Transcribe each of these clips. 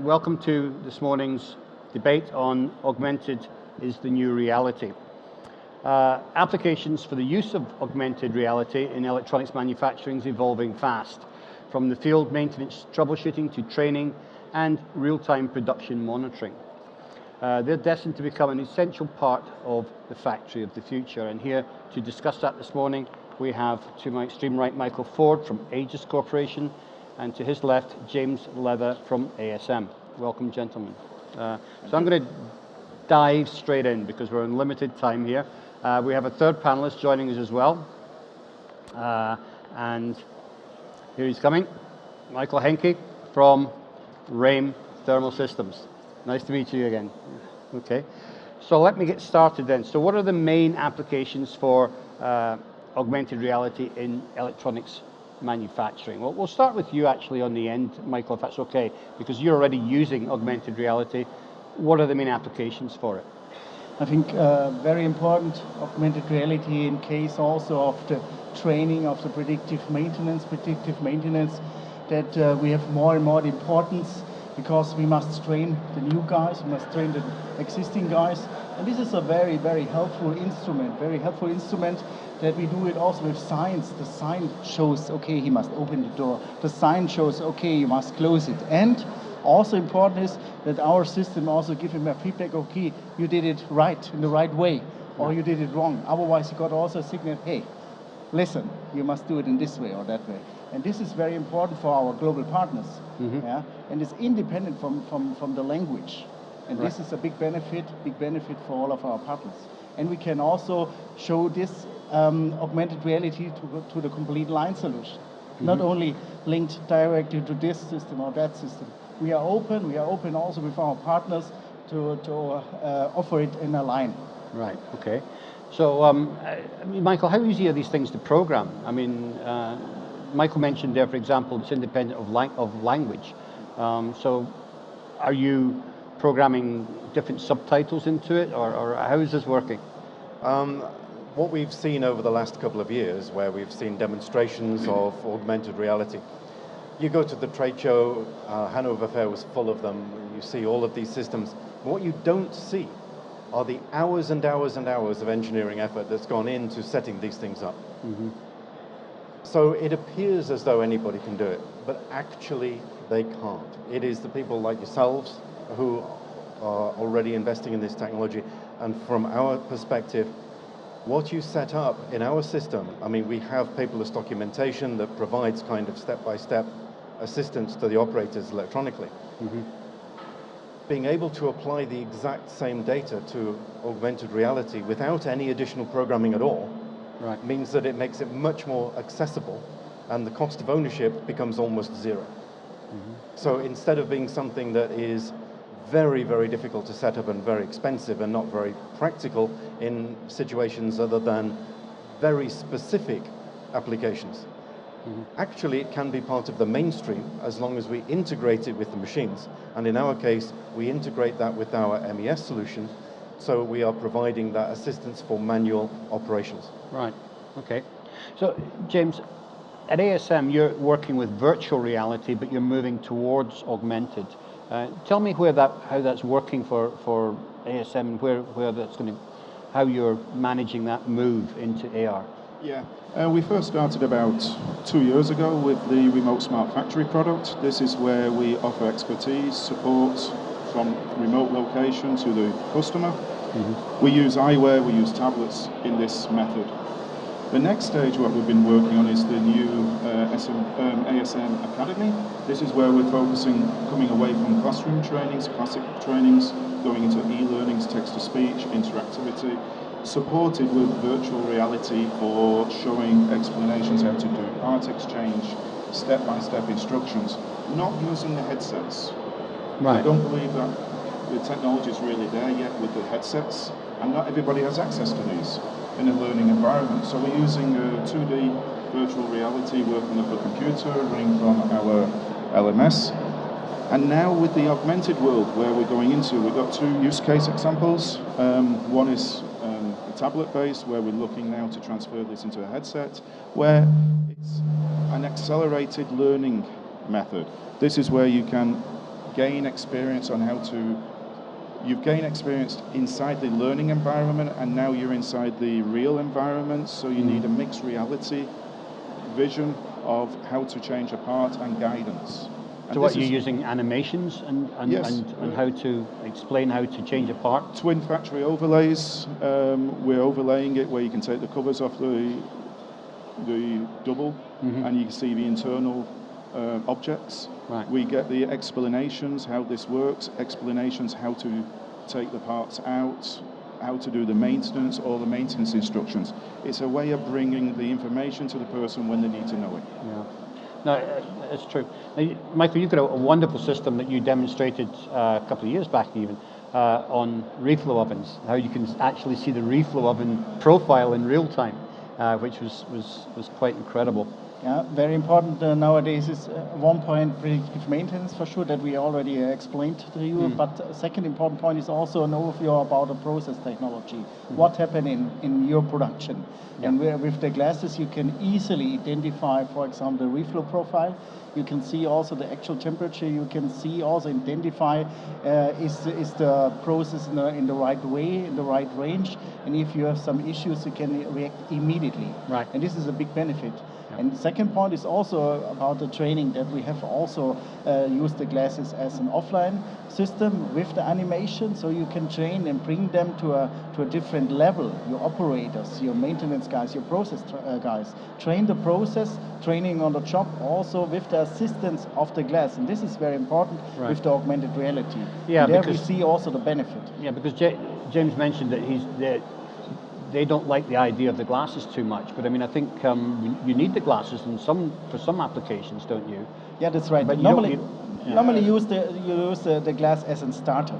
welcome to this morning's debate on augmented is the new reality. Applications for the use of augmented reality in electronics manufacturing is evolving fast, from the field maintenance troubleshooting to training and real-time production monitoring. They're destined to become an essential part of the factory of the future. And here to discuss that this morning, we have to my extreme right Michael Ford from Aegis Corporation, and to his left, James Leather from ASM. Welcome, gentlemen. So I'm going to dive straight in because we're on limited time here. We have a third panelist joining us as well. And here he's coming, Michael Henke from RAIM Thermal Systems. Nice to meet you again. Okay, so let me get started then. So what are the main applications for augmented reality in electronics manufacturing? Well, we'll start with you actually on the end, Michael, if that's okay, because you're already using augmented reality. What are the main applications for it? I think very important augmented reality in case also of the training of the predictive maintenance, that we have more and more importance, because we must train the new guys, we must train the existing guys. And this is a very, very helpful instrument, that we do it also with science. The sign shows, okay, he must open the door. The sign shows, okay, you must close it. And also important is that our system also gives him a feedback, okay, you did it right, in the right way, or you did it wrong. Otherwise, you got also a signal, hey, listen, you must do it in this way or that way. And this is very important for our global partners. Yeah? And it's independent from the language. And this is a big benefit for all of our partners. And we can also show this augmented reality to the complete line solution. Not only linked directly to this system or that system. We are open also with our partners to offer it in a line. Right, okay. So, Michael, how easy are these things to program? I mean, Michael mentioned there, for example, it's independent of language. So, are you programming different subtitles into it, or how is this working? What we've seen over the last couple of years, where we've seen demonstrations of augmented reality, you go to the trade show, Hanover Fair was full of them, you see all of these systems. What you don't see are the hours and hours and hours of engineering effort that's gone into setting these things up. So it appears as though anybody can do it, but actually they can't. It is the people like yourselves who are already investing in this technology, and from our perspective, what you set up in our system, I mean, we have paperless documentation that provides kind of step-by-step assistance to the operators electronically. Being able to apply the exact same data to augmented reality without any additional programming at all means that it makes it much more accessible, and the cost of ownership becomes almost zero. So instead of being something that is very, very difficult to set up and very expensive and not very practical in situations other than very specific applications, actually it can be part of the mainstream as long as we integrate it with the machines. And in our case, we integrate that with our MES solution, so we are providing that assistance for manual operations. Right, okay. So, James, at ASM, you're working with virtual reality, but you're moving towards augmented. Tell me how that's working for ASM, and where that's going to, how you're managing that move into AR. Yeah, we first started about 2 years ago with the Remote Smart Factory product. This is where we offer expertise, support from remote location to the customer. We use eyewear, we use tablets in this method. The next stage, what we've been working on, is the new ASM Academy. This is where we're focusing, coming away from classroom trainings, classic trainings, going into e-learnings, text-to-speech, interactivity, supported with virtual reality for showing explanations how to do part exchange, step-by-step instructions, not using the headsets. I don't believe that the technology is really there yet with the headsets, and not everybody has access to these in a learning environment. So we're using 2D virtual reality working off a computer, running from our LMS. And now with the augmented world where we're going into, we've got 2 use case examples. One is a tablet base, where we're looking now to transfer this into a headset, where it's an accelerated learning method. This is where you can gain experience on how to. You've gained experience inside the learning environment, and now you're inside the real environment. So you need a mixed reality vision of how to change a part and guidance. And so what, you're using animations and Yes. and how to explain how to change a part? Twin factory overlays. We're overlaying it where you can take the covers off the double, and you can see the internal objects. Right. We get the explanations how this works, explanations how to take the parts out, how to do the maintenance, or the maintenance instructions. It's a way of bringing the information to the person when they need to know it. Yeah. No, it's true. Now, Michael, you've got a wonderful system that you demonstrated a couple of years back even on reflow ovens, how you can actually see the reflow oven profile in real time, which was quite incredible. Yeah, very important nowadays is one point, predictive maintenance for sure, that we already explained to you. But second important point is also an overview about the process technology. What happened in your production. Yeah. And with the glasses, you can easily identify, for example, the reflow profile. You can see also the actual temperature. You can see also identify is the process in the right way, in the right range. And if you have some issues, you can react immediately. Right. And this is a big benefit. And the second point is also about the training, that we have also used the glasses as an offline system with the animation, so you can train and bring them to a different level. Your operators, your maintenance guys, your process guys, train the process, training on the job, also with the assistance of the glass. And this is very important with the augmented reality. Yeah, and there because we see also the benefit. Yeah, because James mentioned that they don't like the idea of the glasses too much, but I mean, I think you need the glasses for some applications, don't you? Yeah, that's right. But normally you use the glass as a starter.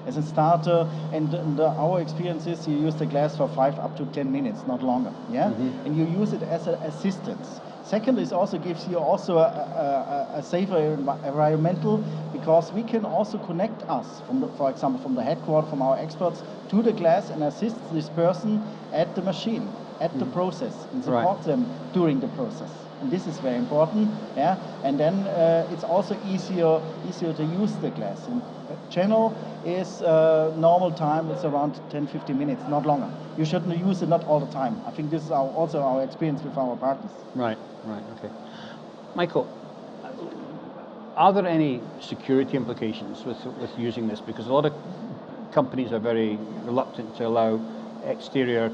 As a starter, and our experience is you use the glass for 5 up to 10 minutes, not longer. Yeah, and you use it as an assistance. Second, is also gives you also a safer environmental, because we can also connect us for example, from the headquarters, from our experts to the glass, and assist this person at the machine, at the process, and support them during the process. And this is very important. Yeah, and then it's also easier to use the glass. And channel is normal time. It's around 10-15 minutes, not longer. You shouldn't use it not all the time. I think this is also our experience with our partners. Right, okay. Michael, are there any security implications with using this? Because a lot of companies are very reluctant to allow exterior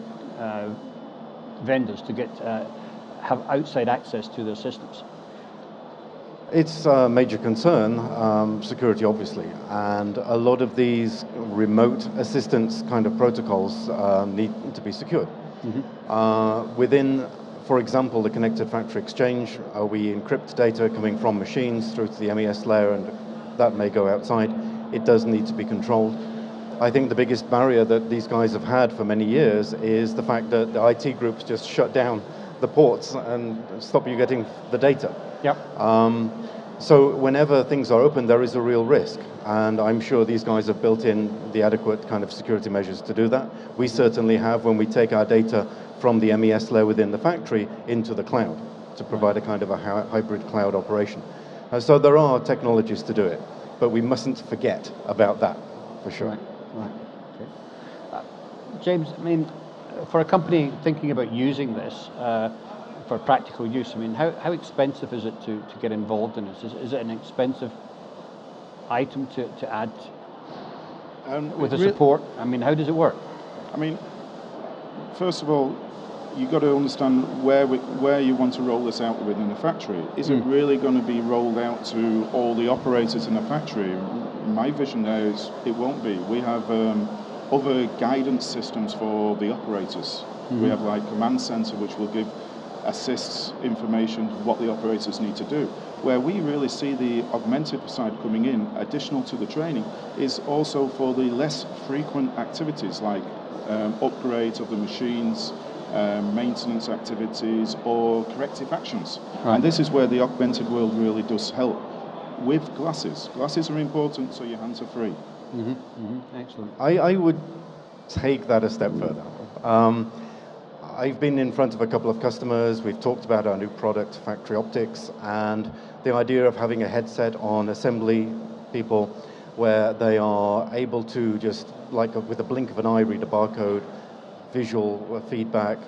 vendors to have outside access to their systems. It's a major concern, security obviously, and a lot of these remote assistance kind of protocols need to be secured. Within, for example, the Connected Factory Exchange, we encrypt data coming from machines through to the MES layer, and that may go outside. It does need to be controlled. I think the biggest barrier that these guys have had for many years is the fact that the IT groups just shut down the ports and stop you getting the data. Yep. So whenever things are open, there is a real risk, and I'm sure these guys have built in the adequate kind of security measures to do that. We certainly have when we take our data from the MES layer within the factory into the cloud to provide a kind of a hybrid cloud operation. So there are technologies to do it, but we mustn't forget about that, for sure. Right. Okay. James, I mean, for a company thinking about using this for practical use, I mean, how expensive is it to get involved in this? Is it an expensive item to add with the support? I mean, how does it work? I mean, first of all, you've got to understand where you want to roll this out within the factory. Is it really going to be rolled out to all the operators in the factory? My vision there is it won't be. We have other guidance systems for the operators. We have like Command Center, which will assists information what the operators need to do. Where we really see the augmented side coming in, additional to the training, is also for the less frequent activities like upgrades of the machines, maintenance activities, or corrective actions. Right. And this is where the augmented world really does help with glasses. Glasses are important, so your hands are free. Excellent. I would take that a step further. I've been in front of a couple of customers. We've talked about our new product, Factory Optics, and the idea of having a headset on assembly people where they are able to just, like with a blink of an eye, read a barcode, visual feedback,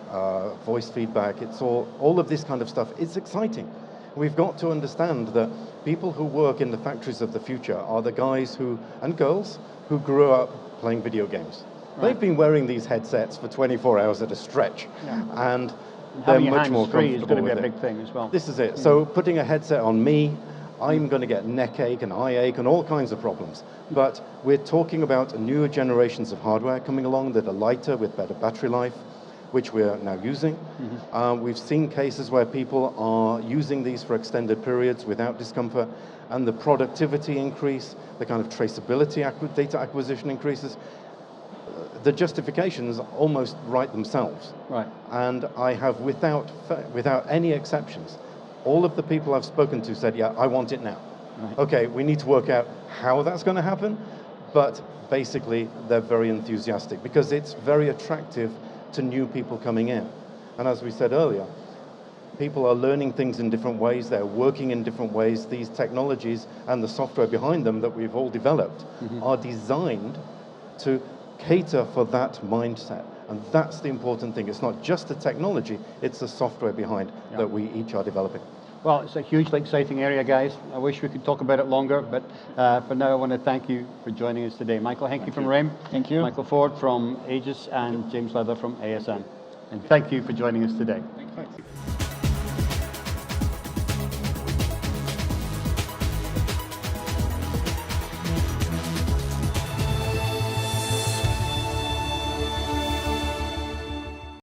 voice feedback. It's all of this kind of stuff. It's exciting. We've got to understand that people who work in the factories of the future are the guys and girls who grew up playing video games. Right. They've been wearing these headsets for 24 hours at a stretch, and they're Having your much hands more free is comfortable going to be with a it. big thing as well. This is it. So putting a headset on me, I'm going to get neck ache and eye ache and all kinds of problems. But we're talking about newer generations of hardware coming along that are lighter with better battery life, which we're now using. We've seen cases where people are using these for extended periods without discomfort, and the productivity increase, the kind of traceability, data acquisition increases. The justifications almost write themselves. Right. And I have, without any exceptions, all of the people I've spoken to said, yeah, I want it now. Right. Okay, we need to work out how that's going to happen, but basically they're very enthusiastic because it's very attractive to new people coming in. And as we said earlier, people are learning things in different ways, they're working in different ways. These technologies and the software behind them that we've all developed are designed to cater for that mindset. And that's the important thing. It's not just the technology, it's the software behind that we each are developing. Well, it's a hugely exciting area, guys. I wish we could talk about it longer, but for now I want to thank you for joining us today. Michael Henke from REM. Thank you. Michael Ford from Aegis, and James Leather from ASM. And thank you for joining us today. Thanks.